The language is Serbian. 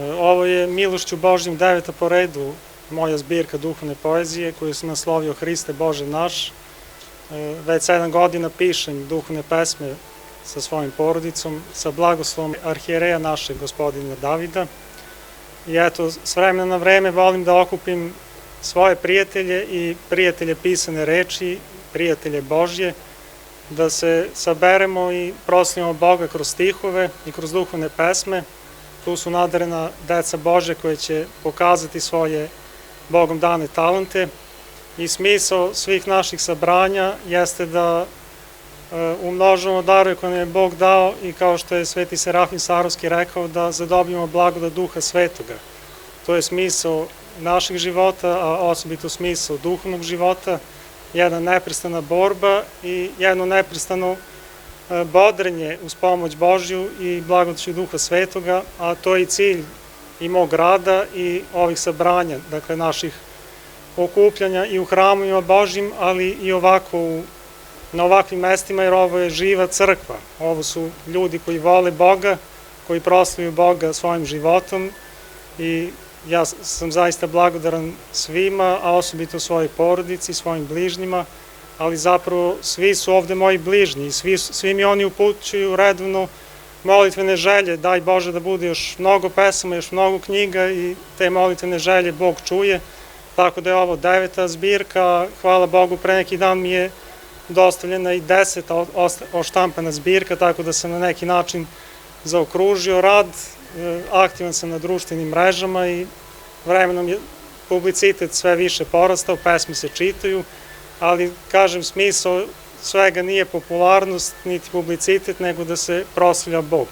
Ovo je milošću Božjim 9. po redu moja zbirka duhovne poezije koju sam naslovio Hriste Bože naš. Već 7 godina pišem duhovne pesme sa svojim porodicom, sa blagoslovom arhijereja našeg gospodina Davida. I eto, s vremena na vreme volim da okupim svoje prijatelje i prijatelje pisane reči, prijatelje Božje, da se saberemo i proslavimo Boga kroz stihove i kroz duhovne pesme. Tu su nadarena deca Bože koje će pokazati svoje Bogom dane talente i smisao svih naših sabranja jeste da umnožimo darove koje nam je Bog dao i kao što je Sveti Serafim Sarovski rekao da zadobijemo blagodat Duha Svetoga. To je smisao naših života, a osobito smisao duhovnog života, jedna neprestana borba i jedno neprestano bodrenje uz pomoć Božju i blagodaću Duha Svetoga, a to je i cilj i mog rada i ovih sabranja, dakle naših okupljanja i u hramovima Božjim, ali i ovako na ovakvim mestima, jer ovo je živa crkva. Ovo su ljudi koji vole Boga, koji proslavljaju Boga svojim životom i ja sam zaista blagodaran svima, a osobito svojoj porodici, svojim bližnjima, ali zapravo svi su ovde moji bližnji i svi mi oni upućuju redovno molitvene želje. Daj Bože da bude još mnogo pesama, još mnogo knjiga i te molitvene želje Bog čuje. Tako da je ovo 9. zbirka. Hvala Bogu, pre neki dan mi je dostavljena i 10. oštampana zbirka, tako da sam na neki način zaokružio rad. Aktivan sam na društvenim mrežama i vremenom je publicitet sve više porastao, pesme se čitaju, ali, kažem, smisao svega nije popularnost niti publicitet, nego da se proslavlja Bog.